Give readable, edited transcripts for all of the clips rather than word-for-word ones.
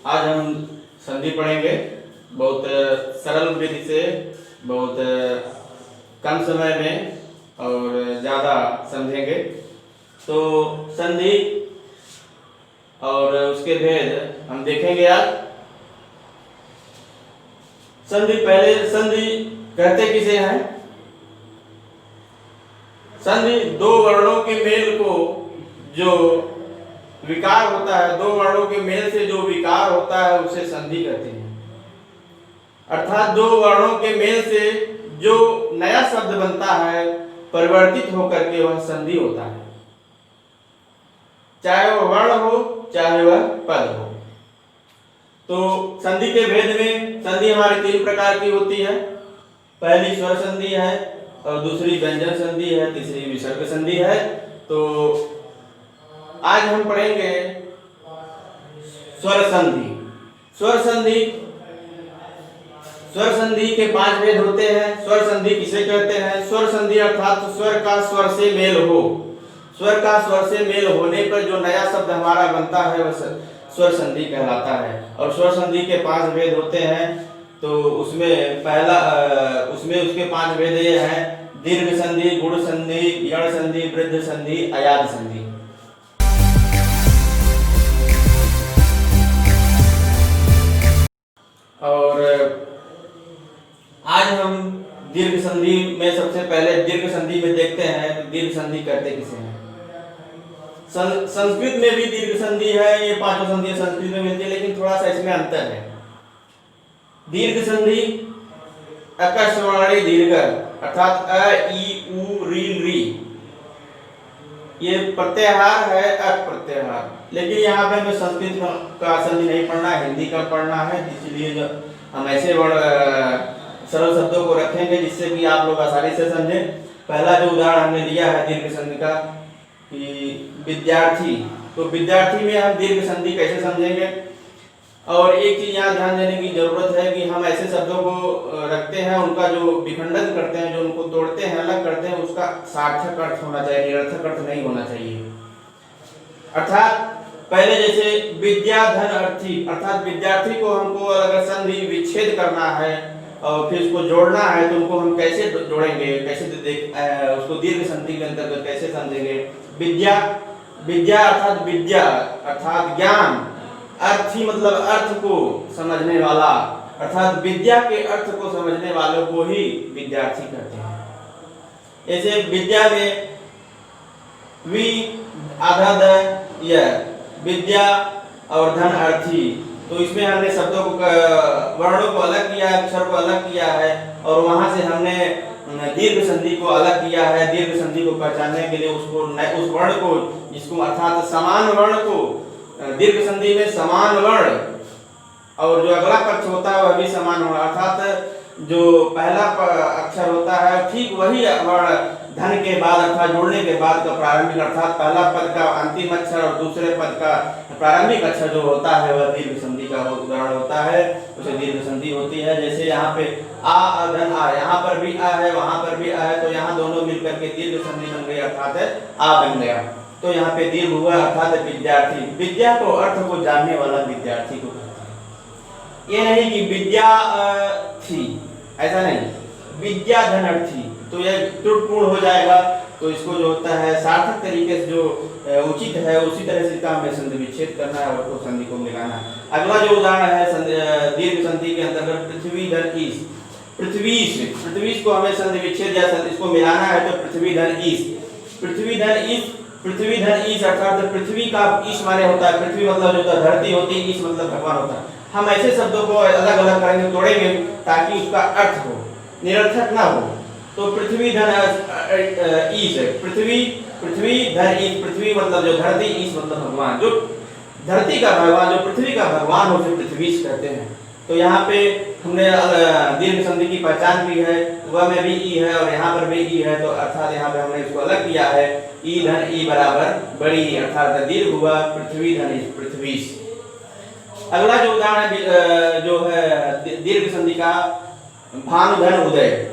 आज हम संधि पढ़ेंगे बहुत सरल विधि से, बहुत कम समय में और ज़्यादा समझेंगे। तो संधि और उसके भेद हम देखेंगे आज। पहले संधि कहते किसे हैं? संधि दो वर्णों के मेल को जो विकार होता है, दो वर्णों के मेल से जो विकार होता है उसे संधि कहते हैं। अर्थात दो वर्णों के मेल से जो नया शब्द बनता है परिवर्तित होकर के वह संधि होता है, चाहे वह वर्ण हो चाहे वह पद हो। तो संधि के भेद में संधि हमारी तीन प्रकार की होती है। पहली स्वर संधि है और दूसरी व्यंजन संधि है, तीसरी विसर्ग संधि है। तो आज हम पढ़ेंगे स्वर संधि। स्वर संधि के पांच भेद होते हैं। स्वर संधि किसे कहते हैं? स्वर संधि अर्थात स्वर का स्वर से मेल हो। स्वर का स्वर से मेल होने पर जो नया शब्द हमारा बनता है वह स्वर संधि कहलाता है। और स्वर संधि के पांच भेद होते हैं। तो उसमें पहला उसके पांच भेद ये हैं: दीर्घ संधि, गुण संधि, यण संधि, वृद्ध संधि, अयाद संधि। और आज हम दीर्घ संधि में सबसे पहले दीर्घ संधि में देखते हैं कि दीर्घ संधि कहते किसे हैं। संस्कृत में भी दीर्घ संधि है, ये पांचों संधि संस्कृत में मिलती है, लेकिन थोड़ा सा इसमें अंतर है। दीर्घ संधि अकस्वर्णी दीर्घ अर्थात अ, ई, उ, री, ये प्रत्याहार है, अक प्रत्याहार। लेकिन यहाँ पे हमें संस्कृत का संधि नहीं पढ़ना है, हिंदी का पढ़ना है, इसलिए जो हम ऐसे सरल शब्दों को रखेंगे जिससे कि आप लोग आसानी से समझें। पहला जो उदाहरण हमने लिया है दीर्घ संधि का कि विद्यार्थी, तो विद्यार्थी में हम दीर्घ संधि कैसे समझेंगे? और एक चीज यहाँ ध्यान देने की जरूरत है कि हम ऐसे शब्दों को रखते हैं, उनका जो विखंडन करते हैं, जो उनको तोड़ते हैं, अलग करते हैं, उसका सार्थक अर्थ होना चाहिए, निरर्थक अर्थ नहीं होना चाहिए। अर्थात पहले जैसे विद्याधन अर्थी, अर्थात विद्यार्थी को हमको अगर संधि विच्छेद करना है और फिर उसको जोड़ना है तो उनको हम कैसे जोड़ेंगे, कैसे उसको दीर्घ संधि के अंतर्गत कैसे समझेंगे? विद्या अर्थात ज्ञान, अर्थी मतलब अर्थ को समझने वाला, अर्थात विद्या के अर्थ को समझने वालों को ही विद्यार्थी कहते हैं। ऐसे विद्या में वि आधा द य, विद्या और धन अर्थी। तो इसमें हमने शब्दों को वर्णों को अलग किया है, अक्षर को अलग किया है और वहां से हमने दीर्घ संधि को अलग किया है। दीर्घ संधि को पहचानने के लिए उस वर्ण को, जिसको अर्थात समान वर्ण को, दीर्घ संधि में समान वर्ण और जो अगला पक्ष होता है वह भी समान वर्ण, अर्थात जो पहला अक्षर होता है ठीक वही वर्ण धन के बाद अर्थात जोड़ने के बाद का प्रारंभिक, अर्थात पहला पद का अंतिम अक्षर और दूसरे पद का प्रारंभिक अक्षर जो होता है वह दीर्घ संधि का उदाहरण होता है, उसे दीर्घ संधि होती है। जैसे यहाँ पे आ धन आ, यहाँ पर भी आ है, वहां पर भी आ है, तो यहाँ दोनों मिलकर के दीर्घ संधि बन गई, अर्थात आ बन गया। तो यहाँ पे दीर्घ हुआ अर्थात विद्यार्थी, विद्या को अर्थ को जानने वाला विद्यार्थी को कहते हैं। ये नहीं कि विद्या थी, ऐसा नहीं, विद्या धनार्थी, तो यह त्रुटिपूर्ण हो जाएगा। तो इसको जो होता है सार्थक तरीके से जो उचित है उसी तरह से काम में संधि विच्छेद करना है और संधि को मिलाना है। अगला जो उदाहरण है दीर्घ संधि के अंतर्गत पृथ्वी धन ईश, पृथ्वी को हमें संधि विच्छेद या इसको मिलाना है तो पृथ्वी धन ईश, पृथ्वी धन ईश अर्थात पृथ्वी का ईश माने होता है, पृथ्वी मतलब जो धरती होती है, ईश मतलब भगवान होता है। हम ऐसे शब्दों को अलग अलग करेंगे, तोड़ेंगे ताकि उसका अर्थ हो, निरर्थक ना हो। तो पृथ्वी धन ईश, पृथ्वी धन ईश, पृथ्वी मतलब जो धरती, ईश मतलब भगवान, जो धरती का भगवान, जो पृथ्वी का भगवान हो उसे पृथ्वीश कहते हैं। तो यहाँ पे हमने दीर्घ संधि की पहचान की है, वह में भी ई है और यहाँ पर भी ई है, तो अर्थात यहाँ पे हमने इसको अलग किया है, ई धन ई बराबर बड़ी, अर्थात दीर्घ हुआ पृथ्वी धन पृथ्वीश। अगला जो उदाहरण जो है दीर्घ संधि का भानु धन उदय,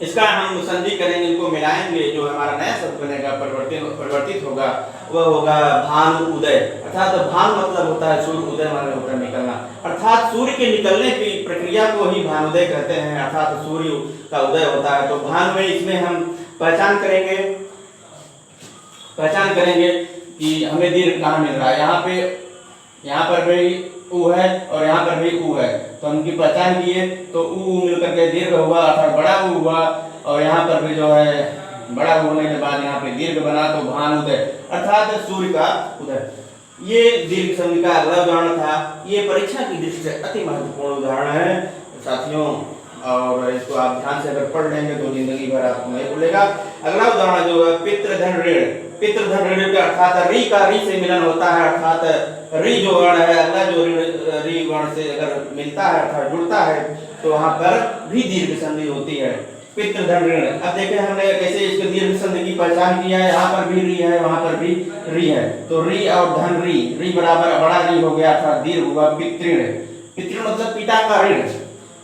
इसका हम संधि करेंगे, इनको मिलाएंगे, जो हमारा नया शब्द बनेगा परिवर्तित होगा वह होगा भानु उदय। अर्थात भानु मतलब होता है सूर्य, उदय माने होता है अर्थात सूर्य के निकलने की प्रक्रिया को ही भानुदय कहते हैं, अर्थात सूर्य का उदय होता है। तो भानु में इसमें हम पहचान करेंगे कि हमें दीर्घ कहाँ मिल रहा है। यहाँ पर भी उ है और यहाँ पर भी उ है, तो हम की पहचान किए तो उ मिलकर के दीर्घ हुआ अर्थात बड़ा उ हुआ, और यहाँ पर भी जो है बड़ा होने के बाद यहाँ पे दीर्घ बना तो भानुदय अर्थात सूर्य का उदय। ये दीर्घ संधि का अगला उदाहरण था। ये परीक्षा की दृष्टि से अति महत्वपूर्ण उदाहरण है साथियों, और इसको आप ध्यान से अगर पढ़ लेंगे तो जिंदगी भर आपको नहीं भूलेगा। अगला उदाहरण जो है पितृधन ऋण। पितृधन ऋण का अर्थात री का री से मिलन होता है, अर्थात री जो वर्ण है अगला जो री वर्ण से अगर मिलता है अर्थात जुड़ता है तो वहां पर भी दीर्घ संधि होती है, पितृधन ऋण। अब देखें हमने कैसे इसके दीर्घ संधि की पहचान किया है। यहाँ पर भी री है, वहां पर भी री है, तो री और धन री बराबर बड़ा री हो गया अर्थात दीर्घ हुआ पितृण। पितृण मतलब पिता का ऋण।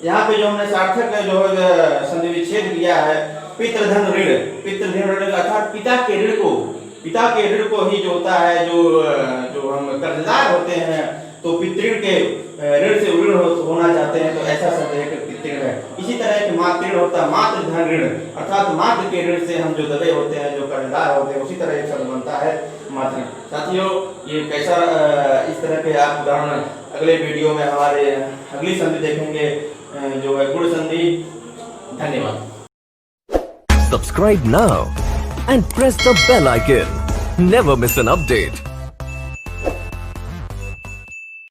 यहाँ पे जो हमने सार्थक जो संधि विच्छेद किया है पितृधन ऋण अर्थात पिता के ऋण को ही जो होता है, जो हम कर्जदार होते हैं तो पितृण के ऋण से ऋण होना चाहते हैं तो ऐसा शब्द है कि पितृण है। इसी तरह के मातृण होता है मातृधन ऋण, अर्थात मातृ के ऋण से हम जो दबे होते हैं, जो कर्जदार होते हैं, उसी तरह एक शब्द बनता है मातृ। साथियों ये कैसा इस तरह के आप उदाहरण अगले वीडियो में हमारे अगली संधि देखेंगे जो है गुण संधि। धन्यवाद। Subscribe now and press the bell icon. Never miss an update.